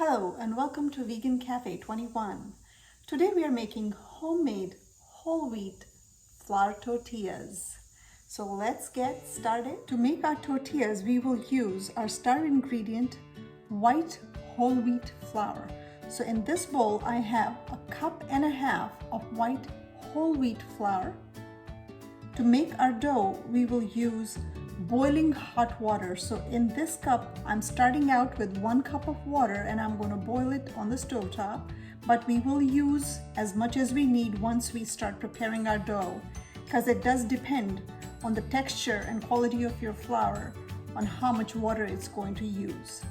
Hello and welcome to Vegan Cafe 21. Today we are making homemade whole wheat flour tortillas. So let's get started. To make our tortillas, we will use our star ingredient, white whole wheat flour. So in this bowl, I have 1.5 cups of white whole wheat flour. To make our dough, we will use boiling hot water. So in this cup, I'm starting out with 1 cup of water and I'm going to boil it on the stove top, but we will use as much as we need once we start preparing our dough, because it does depend on the texture and quality of your flour on how much water it's going to use.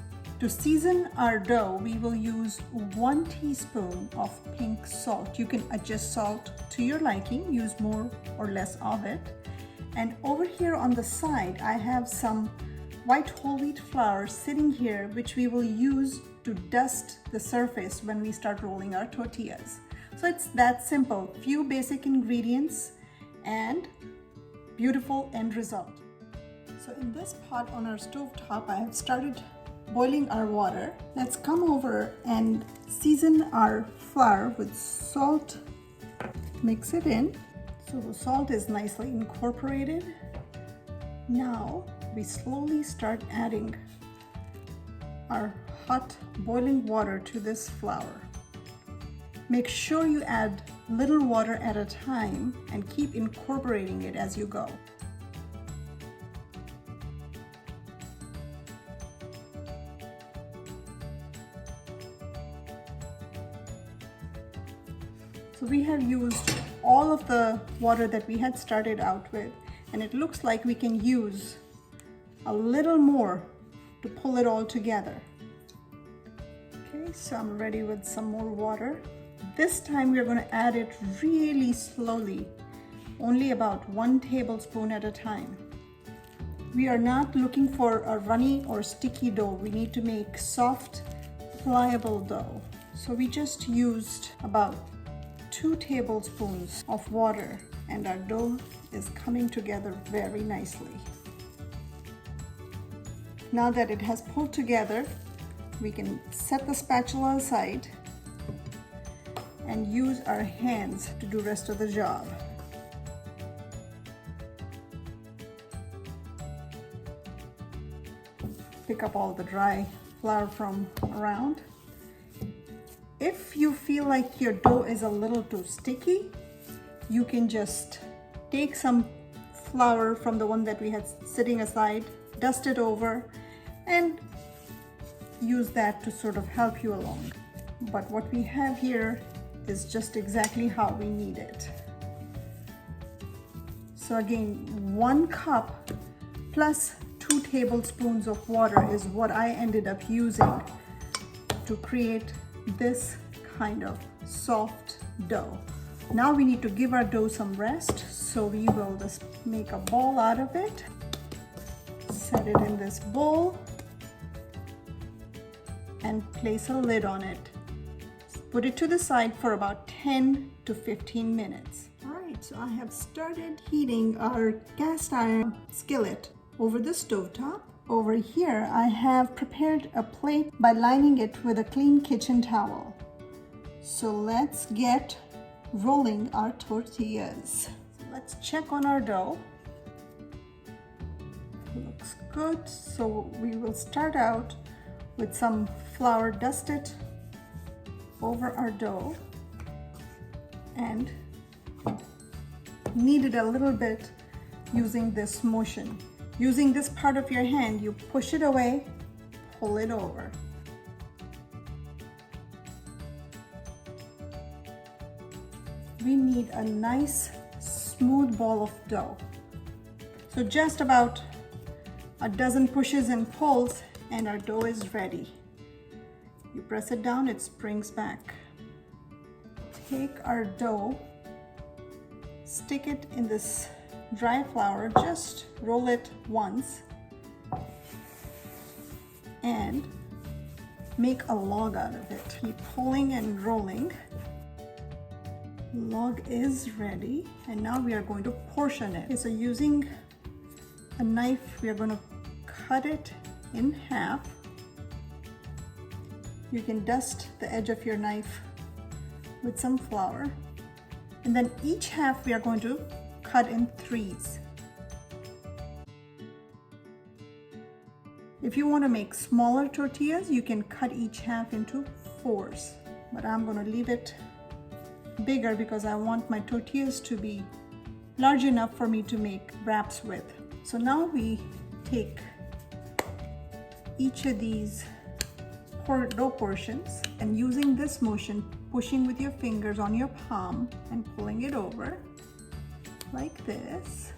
To season our dough, we will use 1 teaspoon of pink salt. You can adjust salt to your liking, use more or less of it. And over here on the side, I have some white whole wheat flour sitting here, which we will use to dust the surface when we start rolling our tortillas. So it's that simple, few basic ingredients and beautiful end result. So in this pot on our stove top, I have started boiling our water. Let's come over and season our flour with salt. Mix it in. So the salt is nicely incorporated. Now we slowly start adding our hot boiling water to this flour. Make sure you add little water at a time and keep incorporating it as you go. So we have used all of the water that we had started out with, and it looks like we can use a little more to pull it all together. Okay, so I'm ready with some more water. This time we're going to add it really slowly, only about 1 tablespoon at a time. We are not looking for a runny or sticky dough. We need to make soft, pliable dough. So we just used about 2 tablespoons of water and our dough is coming together very nicely. Now that it has pulled together, we can set the spatula aside and use our hands to do the rest of the job. Pick up all the dry flour from around. If you feel like your dough is a little too sticky, you can just take some flour from the one that we had sitting aside, dust it over, and use that to sort of help you along. But what we have here is just exactly how we need it. So again, 1 cup plus 2 tablespoons of water is what I ended up using to create this kind of soft dough. Now we need to give our dough some rest, so we will just make a ball out of it, set it in this bowl, and place a lid on it. Put it to the side for about 10 to 15 minutes. All right, so I have started heating our cast iron skillet over the stove top. Over here, I have prepared a plate by lining it with a clean kitchen towel. So let's get rolling our tortillas. Let's check on our dough. Looks good. So we will start out with some flour dusted over our dough and knead it a little bit using this motion. Using this part of your hand, you push it away, pull it over. We need a nice smooth ball of dough. So just about a dozen pushes and pulls and our dough is ready. You press it down, it springs back. Take our dough, stick it in this dry flour, just roll it once and make a log out of it. Keep pulling and rolling. Log is ready, and now we are going to portion it. Okay, so using a knife, we are going to cut it in half. You can dust the edge of your knife with some flour. And then each half we are going to cut in threes. If you want to make smaller tortillas, you can cut each half into fours. But I'm going to leave it bigger because I want my tortillas to be large enough for me to make wraps with. So now we take each of these dough portions and using this motion, pushing with your fingers on your palm and pulling it over like this,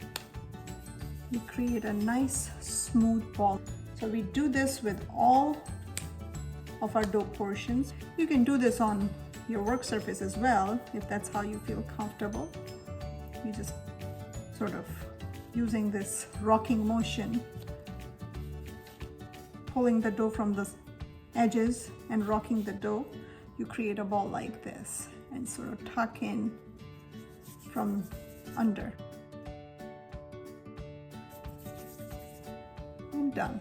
you create a nice smooth ball. So we do this with all of our dough portions. You can do this on your work surface as well if that's how you feel comfortable. You just sort of using this rocking motion, pulling the dough from the edges and rocking the dough, you create a ball like this and sort of tuck in from under. And done.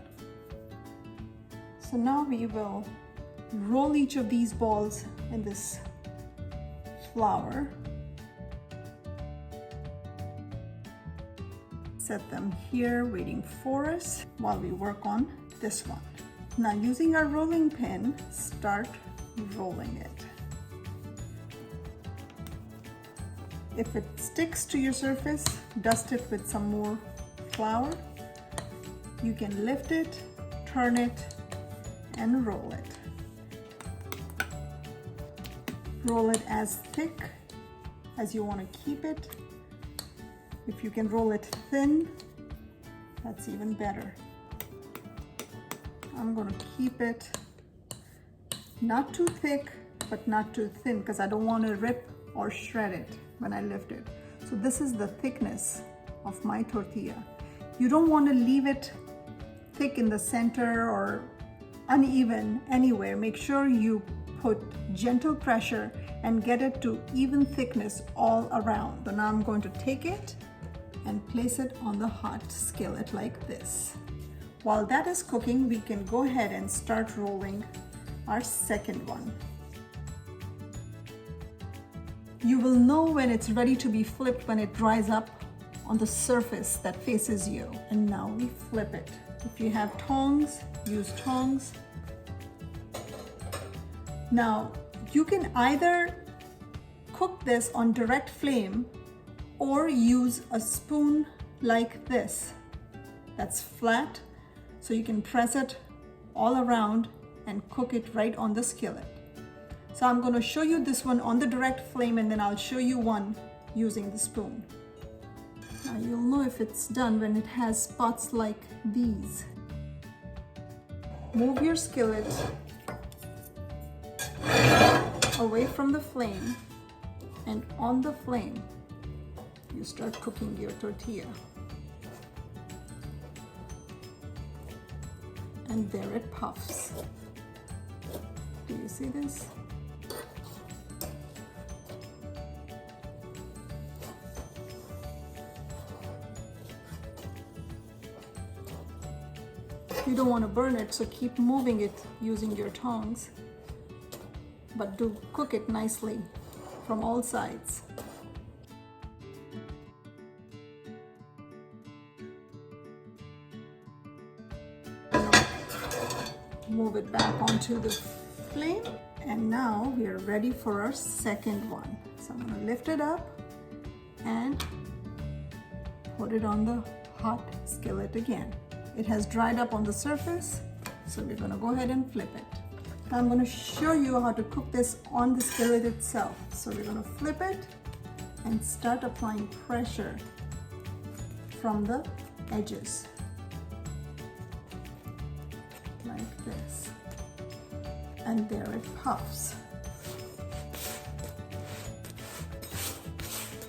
So now we will roll each of these balls in this flour. Set them here waiting for us while we work on this one. Now using our rolling pin, start rolling it. If it sticks to your surface, dust it with some more flour. You can lift it, turn it, and roll it. Roll it as thick as you want to keep it. If you can roll it thin, that's even better. I'm going to keep it not too thick, but not too thin because I don't want to rip or shred it when I lift it. So this is the thickness of my tortilla. You don't want to leave it thick in the center or uneven anywhere. Make sure you put gentle pressure and get it to even thickness all around. So now I'm going to take it and place it on the hot skillet like this. While that is cooking, we can go ahead and start rolling our second one. You will know when it's ready to be flipped when it dries up on the surface that faces you. And now we flip it. If you have tongs, use tongs. Now, you can either cook this on direct flame or use a spoon like this that's flat, so you can press it all around and cook it right on the skillet. So I'm going to show you this one on the direct flame and then I'll show you one using the spoon. Now you'll know if it's done when it has spots like these. Move your skillet away from the flame, and on the flame you start cooking your tortilla. And there it puffs. Do you see this? You don't want to burn it, so keep moving it using your tongs, but do cook it nicely from all sides. Move it back onto the flame, and now we are ready for our second one. So I'm going to lift it up and put it on the hot skillet again. It has dried up on the surface, so we're going to go ahead and flip it. Now I'm going to show you how to cook this on the skillet itself. So we're going to flip it and start applying pressure from the edges like this, and there it puffs.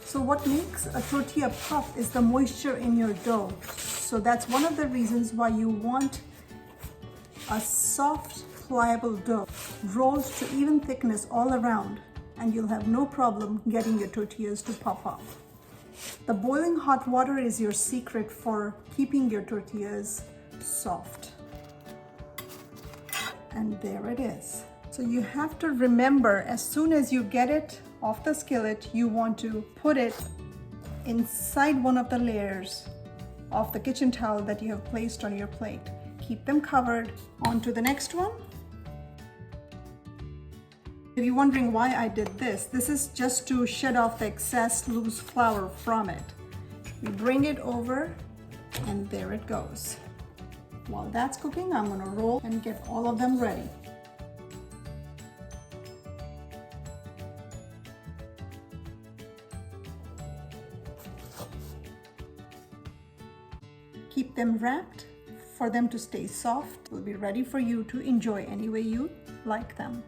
So what makes a tortilla puff is the moisture in your dough. So that's one of the reasons why you want a soft, pliable dough, rolled to even thickness all around, and you'll have no problem getting your tortillas to puff up. The boiling hot water is your secret for keeping your tortillas soft. And there it is. So you have to remember, as soon as you get it off the skillet, you want to put it inside one of the layers of the kitchen towel that you have placed on your plate. Keep them covered. On to the next one. If you're wondering why I did this is just to shed off the excess loose flour from it. We bring it over and there it goes. While that's cooking, I'm gonna roll and get all of them ready. Keep them wrapped for them to stay soft. Will be ready for you to enjoy any way you like them.